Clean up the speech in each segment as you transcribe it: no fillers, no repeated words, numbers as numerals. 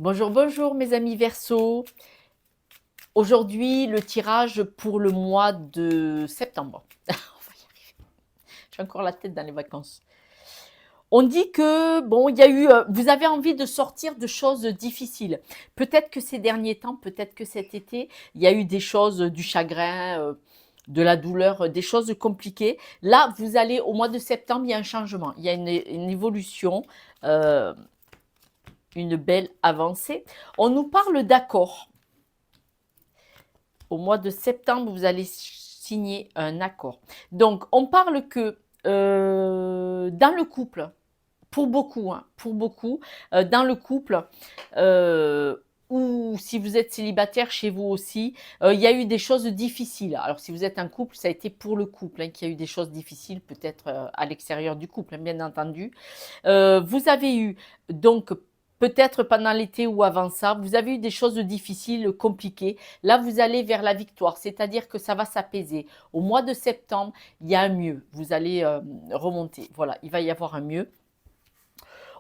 Bonjour, bonjour mes amis Verseau. Aujourd'hui, le tirage pour le mois de septembre. On va y arriver. J'ai encore la tête dans les vacances. On dit que, bon, il y a eu, vous avez envie de sortir de choses difficiles. Peut-être que ces derniers temps, peut-être que cet été, il y a eu des choses, du chagrin, de la douleur, des choses compliquées. Là, vous allez, au mois de septembre, il y a un changement, il y a une évolution, euh, une belle avancée. On nous parle d'accord. Au mois de septembre, vous allez signer un accord. Donc, on parle que dans le couple, pour beaucoup, dans le couple, euh, ou si vous êtes célibataire chez vous aussi, il y a eu des choses difficiles. Alors, si vous êtes un couple, ça a été pour le couple hein, qu'il y a eu des choses difficiles, peut-être à l'extérieur du couple, hein, bien entendu. Vous avez eu donc peut-être pendant l'été ou avant ça, vous avez eu des choses difficiles, compliquées. Là, vous allez vers la victoire, c'est-à-dire que ça va s'apaiser. Au mois de septembre, il y a un mieux. Vous allez remonter. Voilà, il va y avoir un mieux.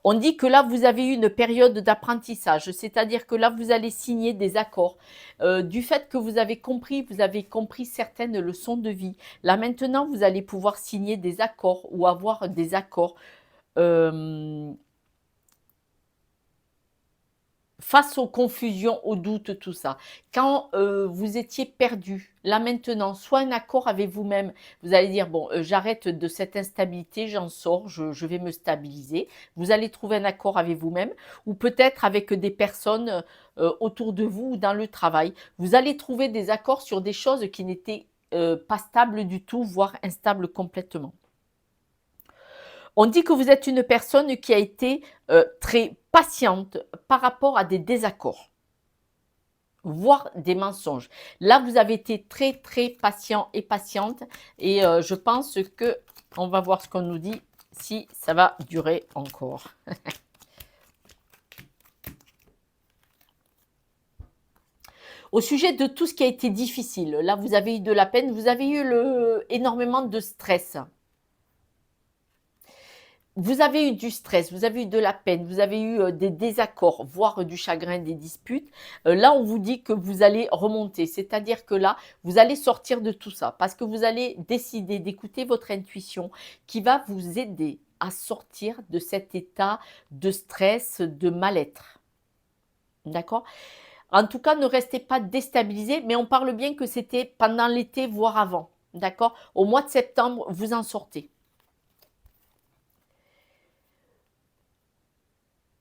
On dit que là, vous avez eu une période d'apprentissage, c'est-à-dire que là, vous allez signer des accords. Du fait que vous avez compris certaines leçons de vie. Là, maintenant, vous allez pouvoir signer des accords ou avoir des accords. Euh, Face aux confusions, aux doutes, tout ça. Quand vous étiez perdu, là maintenant, soit un accord avec vous-même, vous allez dire, bon, j'arrête de cette instabilité, j'en sors, je vais me stabiliser. Vous allez trouver un accord avec vous-même, ou peut-être avec des personnes autour de vous ou dans le travail. Vous allez trouver des accords sur des choses qui n'étaient pas stables du tout, voire instables complètement. On dit que vous êtes une personne qui a été très patiente par rapport à des désaccords, voire des mensonges. Là, vous avez été très, très patient et patiente et je pense que on va voir ce qu'on nous dit, si ça va durer encore. Au sujet de tout ce qui a été difficile, là, vous avez eu de la peine, vous avez eu énormément de stress. Vous avez eu du stress, vous avez eu de la peine, vous avez eu des désaccords, voire du chagrin, des disputes. Là, on vous dit que vous allez remonter, c'est-à-dire que là, vous allez sortir de tout ça, parce que vous allez décider d'écouter votre intuition qui va vous aider à sortir de cet état de stress, de mal-être. D'accord? En tout cas, ne restez pas déstabilisé, mais on parle bien que c'était pendant l'été, voire avant. D'accord? Au mois de septembre, vous en sortez.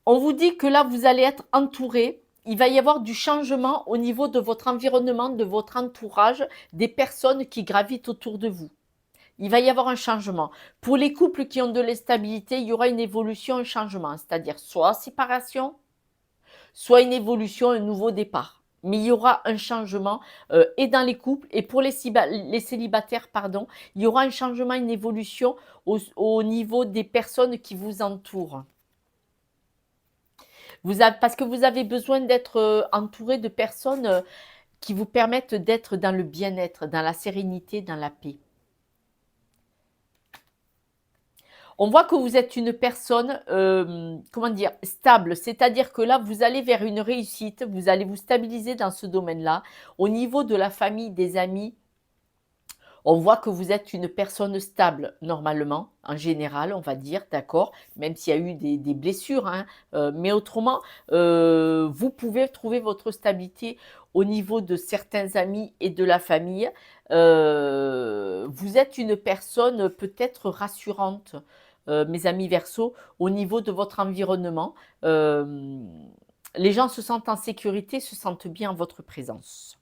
On vous dit que là, vous allez être entouré. Il va y avoir du changement au niveau de votre environnement, de votre entourage, des personnes qui gravitent autour de vous. Il va y avoir un changement. Pour les couples qui ont de l'instabilité, il y aura une évolution, un changement, c'est-à-dire soit séparation, soit une évolution, un nouveau départ. Mais il y aura un changement et dans les couples et pour les célibataires, pardon, il y aura un changement, une évolution au niveau des personnes qui vous entourent. Parce que vous avez besoin d'être entouré de personnes qui vous permettent d'être dans le bien-être, dans la sérénité, dans la paix. On voit que vous êtes une personne, comment dire, stable, c'est-à-dire que là, vous allez vers une réussite, vous allez vous stabiliser dans ce domaine-là. Au niveau de la famille, des amis, on voit que vous êtes une personne stable, normalement, en général, on va dire, d'accord, même s'il y a eu des blessures, hein, mais autrement, vous pouvez trouver votre stabilité au niveau de certains amis et de la famille. Vous êtes une personne peut-être rassurante, mes amis Verseau, au niveau de votre environnement. Les gens se sentent en sécurité, se sentent bien en votre présence.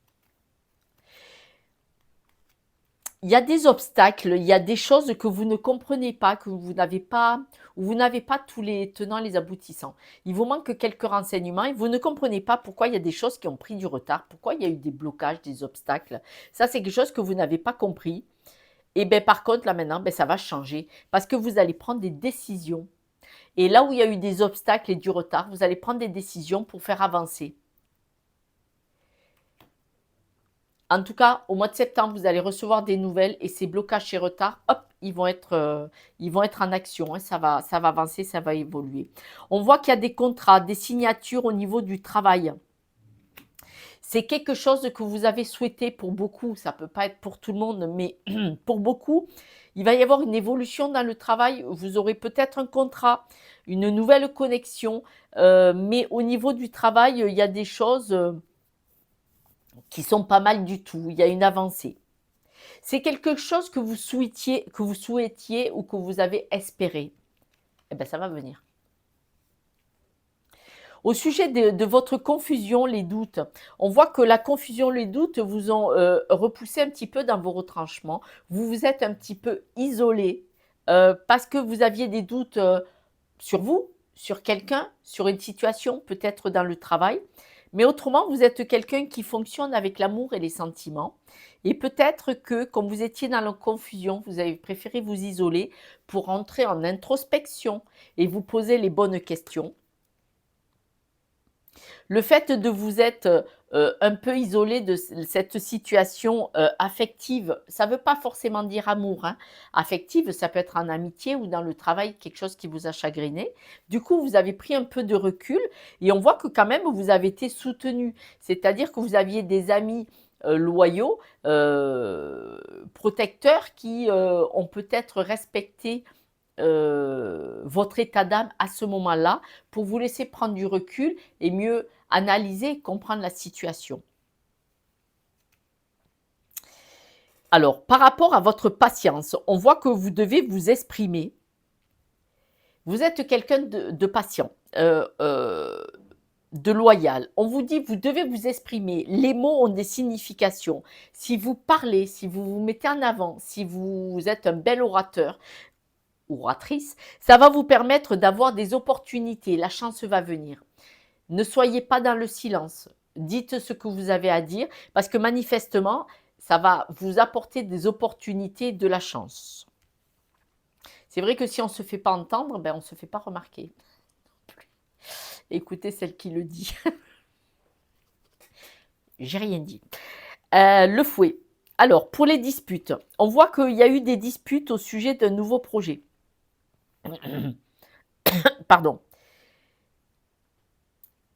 Il y a des obstacles, il y a des choses que vous ne comprenez pas, que vous n'avez pas, ou vous n'avez pas tous les tenants, les aboutissants. Il vous manque quelques renseignements et vous ne comprenez pas pourquoi il y a des choses qui ont pris du retard, pourquoi il y a eu des blocages, des obstacles. Ça, c'est quelque chose que vous n'avez pas compris. Et bien, par contre, là maintenant, ben, ça va changer parce que vous allez prendre des décisions. Et là où il y a eu des obstacles et du retard, vous allez prendre des décisions pour faire avancer. En tout cas, au mois de septembre, vous allez recevoir des nouvelles et ces blocages et retards, hop, ils vont être en action, hein, ça va avancer, ça va évoluer. On voit qu'il y a des contrats, des signatures au niveau du travail. C'est quelque chose que vous avez souhaité pour beaucoup, ça ne peut pas être pour tout le monde, mais pour beaucoup, il va y avoir une évolution dans le travail. Vous aurez peut-être un contrat, une nouvelle connexion, mais au niveau du travail, il y a des choses qui sont pas mal du tout. Il y a une avancée. C'est quelque chose que vous souhaitiez ou que vous avez espéré. Eh bien, ça va venir. Au sujet de votre confusion, les doutes, on voit que la confusion, les doutes vous ont repoussé un petit peu dans vos retranchements. Vous vous êtes un petit peu isolé parce que vous aviez des doutes sur vous, sur quelqu'un, sur une situation, peut-être dans le travail. Mais autrement, vous êtes quelqu'un qui fonctionne avec l'amour et les sentiments. Et peut-être que, comme vous étiez dans la confusion, vous avez préféré vous isoler pour entrer en introspection et vous poser les bonnes questions. Le fait de vous être un peu isolé de cette situation affective, ça ne veut pas forcément dire amour, hein. Affective, ça peut être en amitié ou dans le travail, quelque chose qui vous a chagriné. Du coup, vous avez pris un peu de recul et on voit que quand même, vous avez été soutenu. C'est-à-dire que vous aviez des amis loyaux, protecteurs qui ont peut-être respecté votre état d'âme à ce moment-là pour vous laisser prendre du recul et mieux analyser et comprendre la situation. Alors, par rapport à votre patience, on voit que vous devez vous exprimer. Vous êtes quelqu'un de patient, de loyal. On vous dit, vous devez vous exprimer. Les mots ont des significations. Si vous parlez, si vous vous mettez en avant, si vous êtes un bel orateur, oratrice, ça va vous permettre d'avoir des opportunités. La chance va venir. Ne soyez pas dans le silence. Dites ce que vous avez à dire parce que manifestement, ça va vous apporter des opportunités, de la chance. C'est vrai que si on ne se fait pas entendre, ben on ne se fait pas remarquer. Écoutez celle qui le dit. J'ai rien dit. Le fouet. Alors, pour les disputes, on voit qu'il y a eu des disputes au sujet d'un nouveau projet. Pardon.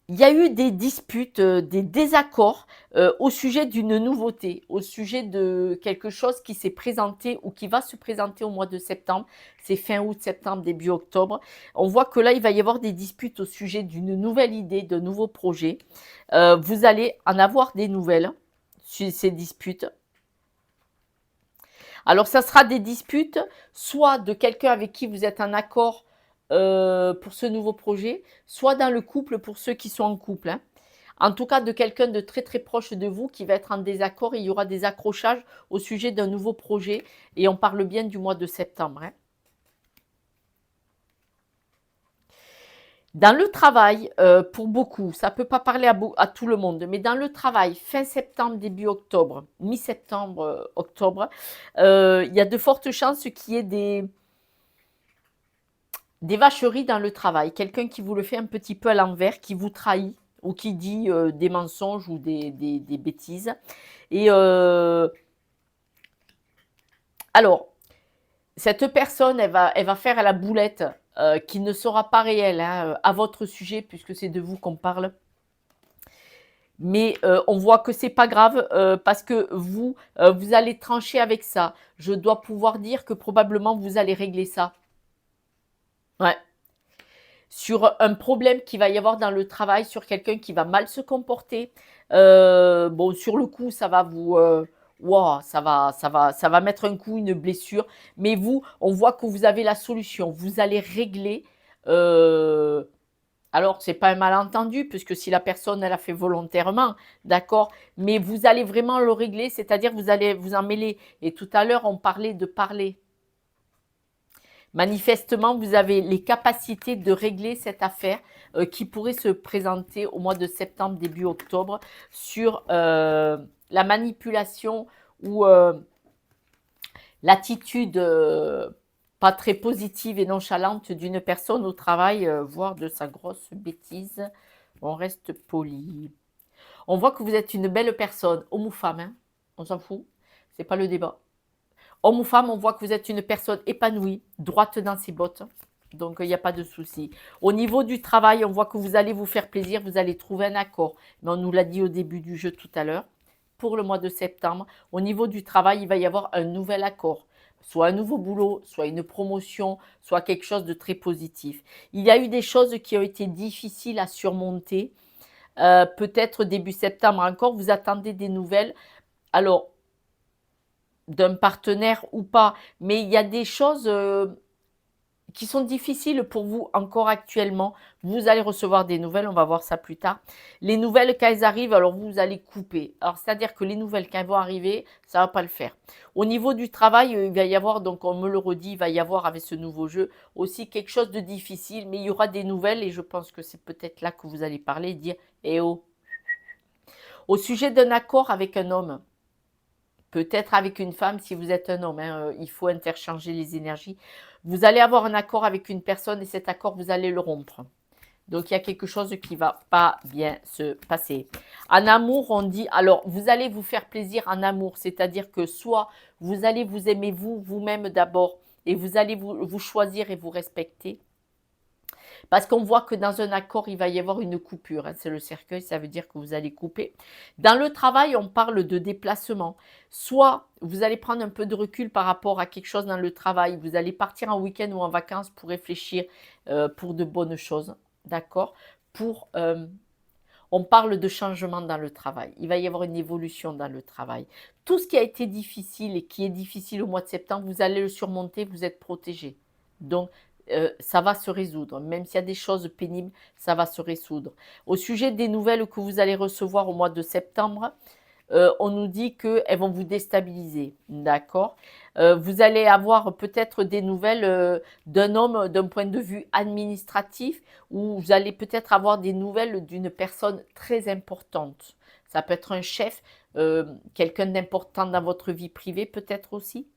Il y a eu des disputes, des désaccords au sujet d'une nouveauté, au sujet de quelque chose qui s'est présenté ou qui va se présenter au mois de septembre. C'est fin août, septembre, début octobre. On voit que là, il va y avoir des disputes au sujet d'une nouvelle idée, d'un nouveau projet. Vous allez en avoir des nouvelles sur ces disputes. Alors, ça sera des disputes, soit de quelqu'un avec qui vous êtes en accord pour ce nouveau projet, soit dans le couple pour ceux qui sont en couple, hein. En tout cas, de quelqu'un de très très proche de vous qui va être en désaccord et il y aura des accrochages au sujet d'un nouveau projet. Et on parle bien du mois de septembre, hein. Dans le travail, pour beaucoup, ça ne peut pas parler à tout le monde, mais dans le travail, fin septembre, début octobre, mi-septembre, octobre, il y a de fortes chances qu'il y ait des vacheries dans le travail. Quelqu'un qui vous le fait un petit peu à l'envers, qui vous trahit ou qui dit des mensonges ou des bêtises. Et alors, cette personne, elle va faire à la boulette qui ne sera pas réelle, hein, à votre sujet, puisque c'est de vous qu'on parle. Mais on voit que c'est pas grave parce que vous allez trancher avec ça. Je dois pouvoir dire que probablement vous allez régler ça. Ouais. Sur un problème qu'il va y avoir dans le travail, sur quelqu'un qui va mal se comporter. Bon, sur le coup, ça va vous, wow, ça va mettre un coup, une blessure. Mais vous, on voit que vous avez la solution. Vous allez régler. Alors, c'est pas un malentendu, puisque si la personne, elle a fait volontairement, d'accord, mais vous allez vraiment le régler, c'est-à-dire vous allez vous en mêler. Et tout à l'heure, on parlait de parler. Manifestement, vous avez les capacités de régler cette affaire qui pourrait se présenter au mois de septembre, début octobre, sur la manipulation ou l'attitude pas très positive et nonchalante d'une personne au travail, voire de sa grosse bêtise. On reste poli. On voit que vous êtes une belle personne, homme ou femme, hein. On s'en fout. C'est pas le débat. Homme ou femme, on voit que vous êtes une personne épanouie, droite dans ses bottes. Donc, il n'y a pas de souci. Au niveau du travail, on voit que vous allez vous faire plaisir, vous allez trouver un accord. Mais on nous l'a dit au début du jeu tout à l'heure. Pour le mois de septembre, au niveau du travail, il va y avoir un nouvel accord. Soit un nouveau boulot, soit une promotion, soit quelque chose de très positif. Il y a eu des choses qui ont été difficiles à surmonter. Peut-être début septembre encore, vous attendez des nouvelles. Alors, d'un partenaire ou pas, mais il y a des choses qui sont difficiles pour vous encore actuellement. Vous allez recevoir des nouvelles, on va voir ça plus tard. Les nouvelles, quand elles arrivent, alors vous allez couper. Alors, c'est-à-dire que les nouvelles, quand elles vont arriver, ça ne va pas le faire. Au niveau du travail, il va y avoir, donc on me le redit, il va y avoir avec ce nouveau jeu aussi quelque chose de difficile, mais il y aura des nouvelles et je pense que c'est peut-être là que vous allez parler et dire « Eh oh !» Au sujet d'un accord avec un homme, peut-être avec une femme si vous êtes un homme, hein, il faut interchanger les énergies. Vous allez avoir un accord avec une personne et cet accord, vous allez le rompre. Donc, il y a quelque chose qui ne va pas bien se passer. En amour, on dit, alors, vous allez vous faire plaisir en amour, c'est-à-dire que soit vous allez vous aimer vous-même d'abord, et vous allez vous choisir et vous respecter. Parce qu'on voit que dans un accord, il va y avoir une coupure. Hein, c'est le cercueil, ça veut dire que vous allez couper. Dans le travail, on parle de déplacement. Soit vous allez prendre un peu de recul par rapport à quelque chose dans le travail. Vous allez partir en week-end ou en vacances pour réfléchir pour de bonnes choses. D'accord. On parle de changement dans le travail. Il va y avoir une évolution dans le travail. Tout ce qui a été difficile et qui est difficile au mois de septembre, vous allez le surmonter, vous êtes protégé. Donc, ça va se résoudre. Même s'il y a des choses pénibles, ça va se résoudre. Au sujet des nouvelles que vous allez recevoir au mois de septembre, on nous dit qu'elles vont vous déstabiliser. D'accord. Vous allez avoir peut-être des nouvelles d'un homme d'un point de vue administratif ou vous allez peut-être avoir des nouvelles d'une personne très importante. Ça peut être un chef, quelqu'un d'important dans votre vie privée peut-être aussi.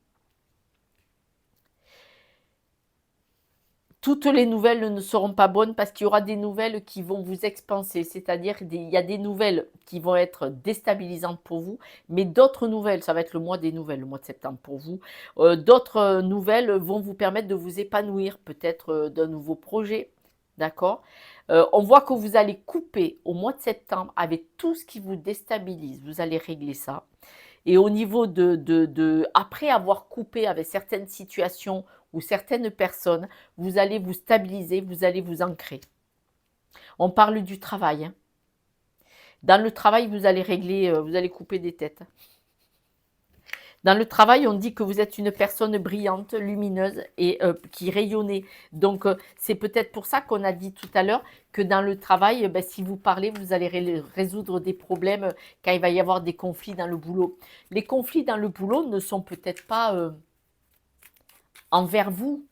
Toutes les nouvelles ne seront pas bonnes parce qu'il y aura des nouvelles qui vont vous expanser, c'est-à-dire il y a des nouvelles qui vont être déstabilisantes pour vous, mais d'autres nouvelles, ça va être le mois des nouvelles, le mois de septembre pour vous, d'autres nouvelles vont vous permettre de vous épanouir, peut-être d'un nouveau projet, d'accord. On voit que vous allez couper au mois de septembre avec tout ce qui vous déstabilise, vous allez régler ça. Et au niveau après avoir coupé avec certaines situations ou certaines personnes, vous allez vous stabiliser, vous allez vous ancrer. On parle du travail. Hein. Dans le travail, vous allez régler, vous allez couper des têtes. Dans le travail, on dit que vous êtes une personne brillante, lumineuse et qui rayonnait. Donc, c'est peut-être pour ça qu'on a dit tout à l'heure que dans le travail, si vous parlez, vous allez résoudre des problèmes quand il va y avoir des conflits dans le boulot. Les conflits dans le boulot ne sont peut-être pas envers vous.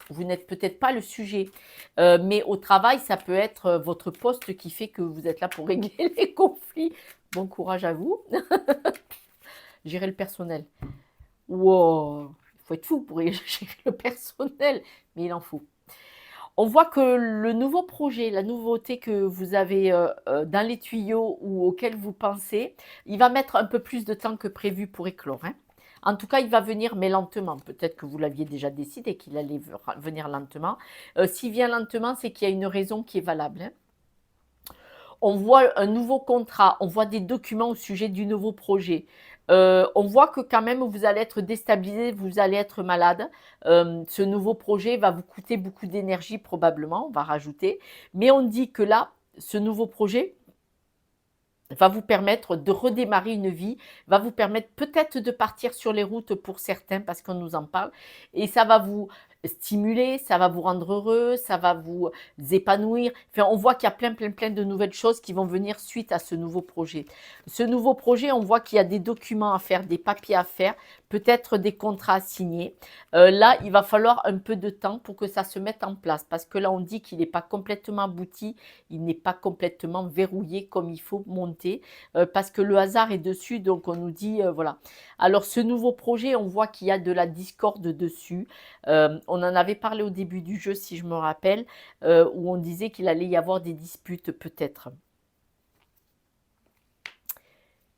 Vous n'êtes peut-être pas le sujet. Mais au travail, ça peut être votre poste qui fait que vous êtes là pour régler les conflits. Bon courage à vous. Gérer le personnel. Wow, il faut être fou pour gérer le personnel, mais il en faut. On voit que le nouveau projet, la nouveauté que vous avez dans les tuyaux ou auquel vous pensez, il va mettre un peu plus de temps que prévu pour éclore. Hein. En tout cas, il va venir, mais lentement. Peut-être que vous l'aviez déjà décidé qu'il allait venir lentement. S'il vient lentement, c'est qu'il y a une raison qui est valable. Hein. On voit un nouveau contrat, on voit des documents au sujet du nouveau projet. On voit que quand même vous allez être déstabilisé, vous allez être malade. Ce nouveau projet va vous coûter beaucoup d'énergie probablement, on va rajouter. Mais on dit que là, ce nouveau projet va vous permettre de redémarrer une vie, va vous permettre peut-être de partir sur les routes pour certains parce qu'on nous en parle. Et ça va vous stimuler, ça va vous rendre heureux, ça va vous épanouir. Enfin, on voit qu'il y a plein de nouvelles choses qui vont venir suite à ce nouveau projet. Ce nouveau projet, on voit qu'il y a des documents à faire, des papiers à faire, peut-être des contrats à signer. Là, il va falloir un peu de temps pour que ça se mette en place parce que là, on dit qu'il n'est pas complètement abouti, il n'est pas complètement verrouillé comme il faut monter parce que le hasard est dessus, donc on nous dit, voilà. Alors, ce nouveau projet, on voit qu'il y a de la discorde dessus. On en avait parlé au début du jeu, si je me rappelle, où on disait qu'il allait y avoir des disputes peut-être.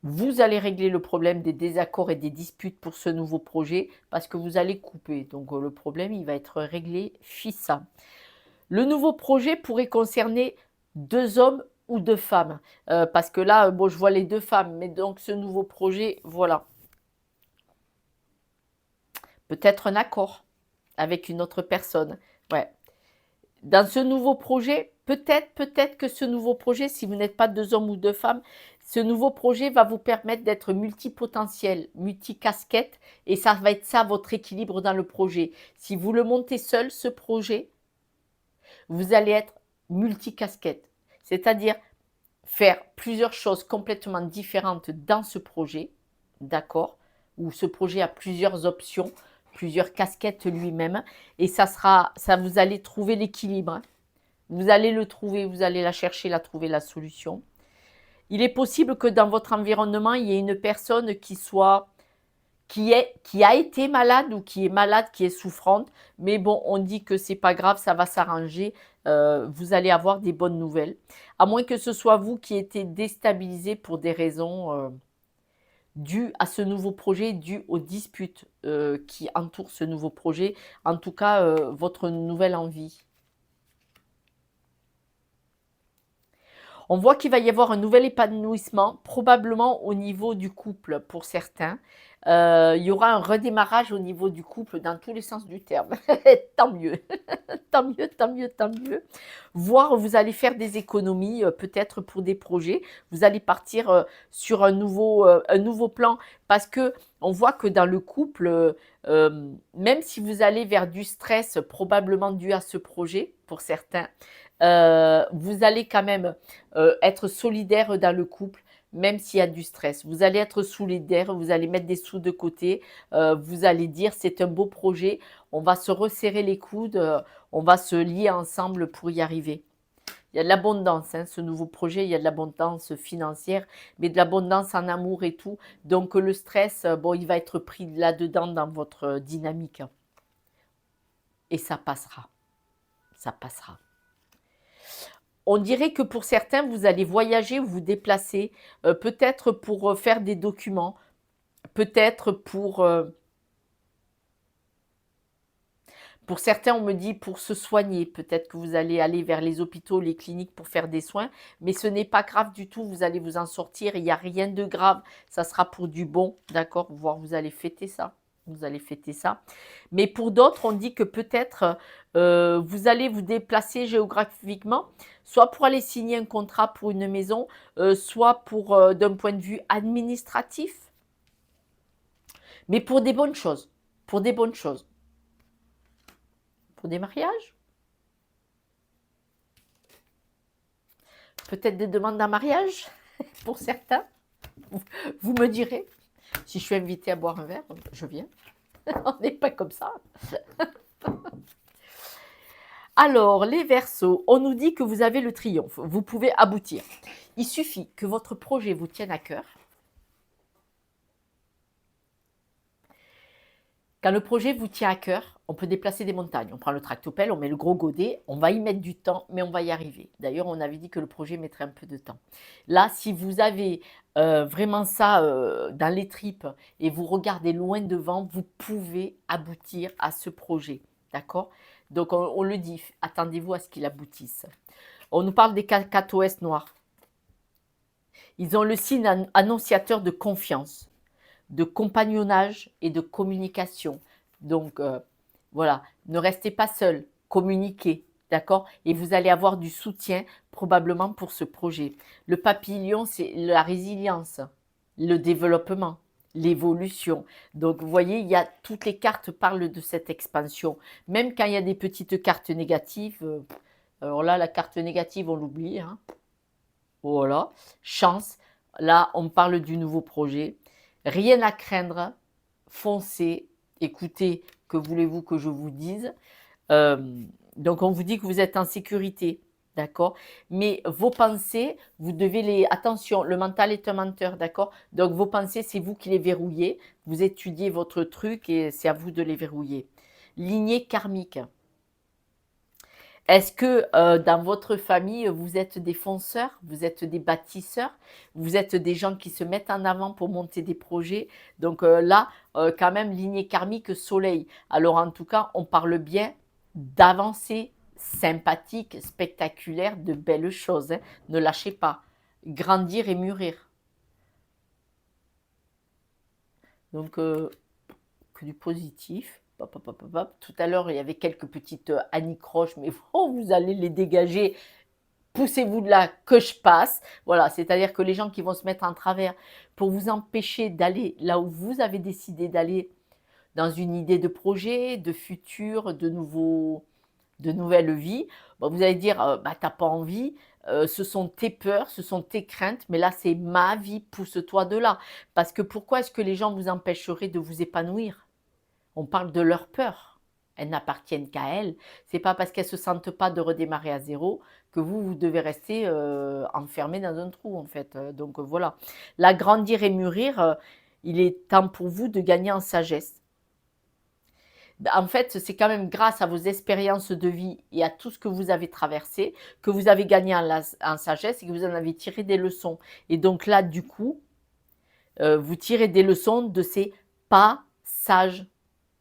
Vous allez régler le problème des désaccords et des disputes pour ce nouveau projet parce que vous allez couper. Donc le problème, il va être réglé fissa. Le nouveau projet pourrait concerner 2 hommes ou 2 femmes. Parce que là, bon, je vois les 2 femmes, mais donc ce nouveau projet, voilà. Peut-être un accord avec une autre personne. Ouais. Dans ce nouveau projet, peut-être que ce nouveau projet, si vous n'êtes pas 2 hommes ou 2 femmes, ce nouveau projet va vous permettre d'être multipotentiel, multicasquette, et ça va être ça votre équilibre dans le projet. Si vous le montez seul, ce projet, vous allez être multicasquette, c'est-à-dire faire plusieurs choses complètement différentes dans ce projet, d'accord? Où ce projet a plusieurs options, plusieurs casquettes lui-même, et ça, vous allez trouver l'équilibre. Vous allez le trouver, vous allez la chercher, la trouver, la solution. Il est possible que dans votre environnement, il y ait une personne qui a été malade ou qui est malade, qui est souffrante, mais bon, on dit que c'est pas grave, ça va s'arranger, vous allez avoir des bonnes nouvelles. À moins que ce soit vous qui été déstabilisé pour des raisons dues à ce nouveau projet, dues aux disputes qui entourent ce nouveau projet, en tout cas votre nouvelle envie. On voit qu'il va y avoir un nouvel épanouissement, probablement au niveau du couple pour certains. Il y aura un redémarrage au niveau du couple dans tous les sens du terme. Tant mieux, tant mieux, tant mieux, tant mieux. Voire vous allez faire des économies, peut-être pour des projets. Vous allez partir sur un nouveau plan parce que on voit que dans le couple, même si vous allez vers du stress probablement dû à ce projet pour certains, vous allez quand même être solidaire dans le couple, même s'il y a du stress. Vous allez être solidaire, vous allez mettre des sous de côté, vous allez dire c'est un beau projet, on va se resserrer les coudes, on va se lier ensemble pour y arriver. Il y a de l'abondance, hein, ce nouveau projet, il y a de l'abondance financière, mais de l'abondance en amour et tout. Donc le stress, bon, il va être pris là-dedans dans votre dynamique. Et ça passera. Ça passera. On dirait que pour certains, vous allez voyager ou vous déplacer, peut-être pour faire des documents, peut-être pour certains, on me dit pour se soigner. Peut-être que vous allez aller vers les hôpitaux, les cliniques pour faire des soins, mais ce n'est pas grave du tout, vous allez vous en sortir, il n'y a rien de grave, ça sera pour du bon, d'accord? Voire vous allez fêter ça. Vous allez fêter ça. Mais pour d'autres, on dit que peut-être vous allez vous déplacer géographiquement, soit pour aller signer un contrat pour une maison, soit pour d'un point de vue administratif, mais pour des bonnes choses. Pour des bonnes choses. Pour des mariages? Peut-être des demandes en mariage pour certains. Vous me direz. Si je suis invitée à boire un verre, je viens. On n'est pas comme ça. Alors, les Verseaux, on nous dit que vous avez le triomphe. Vous pouvez aboutir. Il suffit que votre projet vous tienne à cœur. Quand le projet vous tient à cœur, on peut déplacer des montagnes. On prend le tractopelle, on met le gros godet, on va y mettre du temps, mais on va y arriver. D'ailleurs, on avait dit que le projet mettrait un peu de temps. Là, si vous avez vraiment ça dans les tripes et vous regardez loin devant, vous pouvez aboutir à ce projet. D'accord? Donc, on le dit, attendez-vous à ce qu'il aboutisse. On nous parle des cacatoès noirs. Ils ont le signe annonciateur de confiance, de compagnonnage et de communication. Donc, voilà, ne restez pas seul, communiquez, d'accord? Et vous allez avoir du soutien probablement pour ce projet. Le papillon, c'est la résilience, le développement, l'évolution. Donc, vous voyez, il y a toutes les cartes parlent de cette expansion. Même quand il y a des petites cartes négatives, alors là, la carte négative, on l'oublie, hein. Voilà, chance. Là, on parle du nouveau projet. Rien à craindre, foncez, écoutez, que voulez-vous que je vous dise? Donc, on vous dit que vous êtes en sécurité, d'accord? Mais vos pensées, vous devez les... Attention, le mental est un menteur, d'accord? Donc, vos pensées, c'est vous qui les verrouillez. Vous étudiez votre truc et c'est à vous de les verrouiller. Lignée karmique. Est-ce que dans votre famille, vous êtes des fonceurs, vous êtes des bâtisseurs, vous êtes des gens qui se mettent en avant pour monter des projets? Donc là, quand même, lignée karmique soleil. Alors en tout cas, on parle bien d'avancées sympathiques, spectaculaires, de belles choses, hein. Ne lâchez pas. Grandir et mûrir. Donc que du positif. Hop, hop, hop, hop, hop. Tout à l'heure, il y avait quelques petites anicroches, mais vous allez les dégager. Poussez-vous de là que je passe. Voilà, c'est-à-dire que les gens qui vont se mettre en travers pour vous empêcher d'aller là où vous avez décidé d'aller, dans une idée de projet, de futur, de nouvelles vies, bon, vous allez dire, bah, t'as pas envie, ce sont tes peurs, ce sont tes craintes, mais là, c'est ma vie, pousse-toi de là. Parce que pourquoi est-ce que les gens vous empêcheraient de vous épanouir? On parle de leur peur. Elles n'appartiennent qu'à elles. C'est pas parce qu'elles se sentent pas de redémarrer à zéro que vous devez rester enfermé dans un trou, en fait. Donc voilà. La grandir et mûrir, il est temps pour vous de gagner en sagesse. En fait, c'est quand même grâce à vos expériences de vie et à tout ce que vous avez traversé que vous avez gagné en sagesse et que vous en avez tiré des leçons. Et donc là, du coup, vous tirez des leçons de ces passages.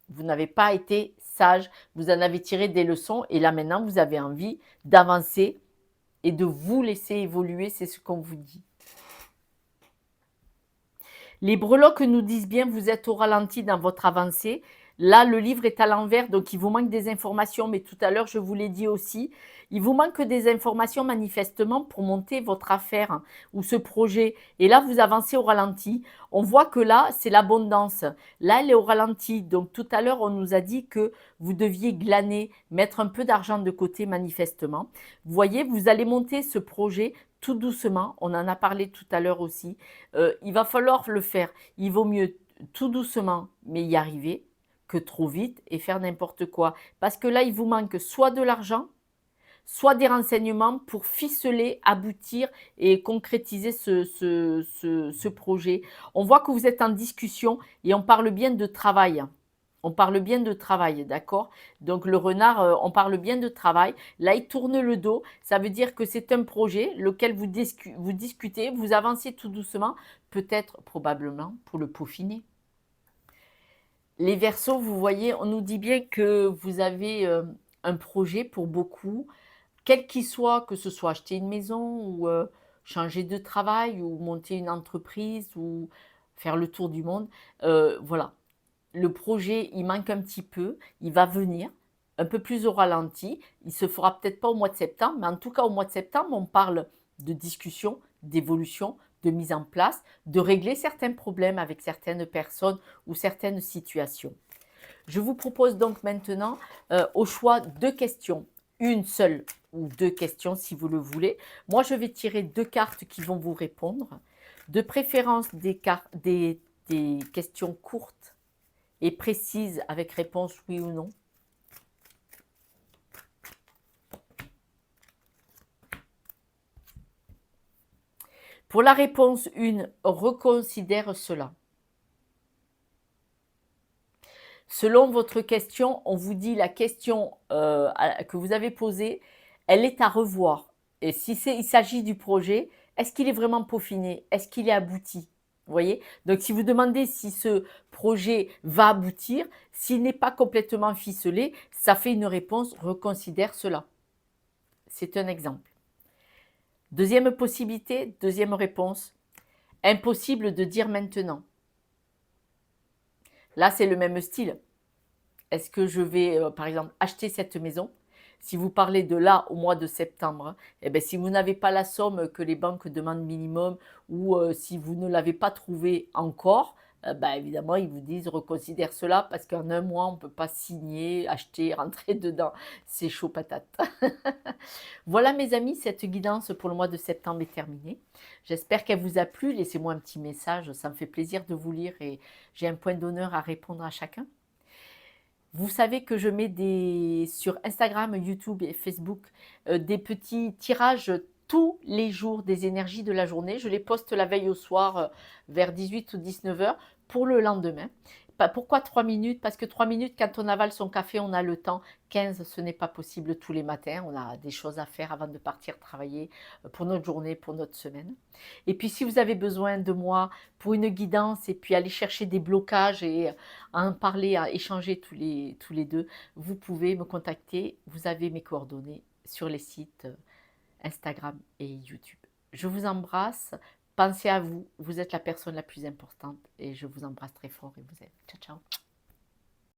Vous n'avez pas été sage, vous en avez tiré des leçons et là maintenant vous avez envie d'avancer et de vous laisser évoluer, c'est ce qu'on vous dit. Les breloques nous disent bien vous êtes au ralenti dans votre avancée. Là, le livre est à l'envers, donc il vous manque des informations, mais tout à l'heure, je vous l'ai dit aussi, il vous manque des informations manifestement pour monter votre affaire ou ce projet. Et là, vous avancez au ralenti. On voit que là, c'est l'abondance. Là, elle est au ralenti. Donc tout à l'heure, on nous a dit que vous deviez glaner, mettre un peu d'argent de côté manifestement. Vous voyez, vous allez monter ce projet tout doucement. On en a parlé tout à l'heure aussi. Il va falloir le faire. Il vaut mieux tout doucement, mais y arriver, que trop vite et faire n'importe quoi. Parce que là, il vous manque soit de l'argent, soit des renseignements pour ficeler, aboutir et concrétiser ce projet. On voit que vous êtes en discussion et on parle bien de travail. On parle bien de travail, d'accord? Donc le renard, on parle bien de travail. Là, il tourne le dos. Ça veut dire que c'est un projet lequel vous discutez, vous avancez tout doucement, peut-être, probablement, pour le peaufiner. Les Verseaux, vous voyez, on nous dit bien que vous avez un projet pour beaucoup, quel qu'il soit, que ce soit acheter une maison ou changer de travail ou monter une entreprise ou faire le tour du monde. Voilà, le projet, il manque un petit peu, il va venir un peu plus au ralenti. Il se fera peut-être pas au mois de septembre, mais en tout cas au mois de septembre, on parle de discussion, d'évolution, de mise en place, de régler certains problèmes avec certaines personnes ou certaines situations. Je vous propose donc maintenant au choix deux questions, une seule ou deux questions si vous le voulez. Moi, je vais tirer deux cartes qui vont vous répondre. De préférence des questions courtes et précises avec réponse oui ou non. Pour la réponse 1, reconsidère cela. Selon votre question, on vous dit la question que vous avez posée, elle est à revoir. Et si il s'agit du projet, est-ce qu'il est vraiment peaufiné? Est-ce qu'il est abouti? Vous voyez? Donc, si vous demandez si ce projet va aboutir, s'il n'est pas complètement ficelé, ça fait une réponse, reconsidère cela. C'est un exemple. Deuxième possibilité, deuxième réponse, impossible de dire maintenant. Là, c'est le même style. Est-ce que je vais, par exemple, acheter cette maison? Si vous parlez de là au mois de septembre, eh bien, si vous n'avez pas la somme que les banques demandent minimum ou si vous ne l'avez pas trouvée encore, bah, évidemment, ils vous disent reconsidère cela parce qu'en un mois, on ne peut pas signer, acheter, rentrer dedans. C'est chaud patate. Voilà mes amis, cette guidance pour le mois de septembre est terminée. J'espère qu'elle vous a plu. Laissez-moi un petit message, ça me fait plaisir de vous lire et j'ai un point d'honneur à répondre à chacun. Vous savez que je mets sur Instagram, YouTube et Facebook des petits tirages tous les jours des énergies de la journée. Je les poste la veille au soir vers 18 ou 19 heures pour le lendemain. Pourquoi 3 minutes? Parce que 3 minutes, quand on avale son café, on a le temps. 15, ce n'est pas possible tous les matins. On a des choses à faire avant de partir travailler pour notre journée, pour notre semaine. Et puis, si vous avez besoin de moi pour une guidance et puis aller chercher des blocages et en parler, à échanger tous les deux, vous pouvez me contacter. Vous avez mes coordonnées sur les sites Instagram et YouTube. Je vous embrasse. Pensez à vous. Vous êtes la personne la plus importante et je vous embrasse très fort et vous aime. Ciao, ciao.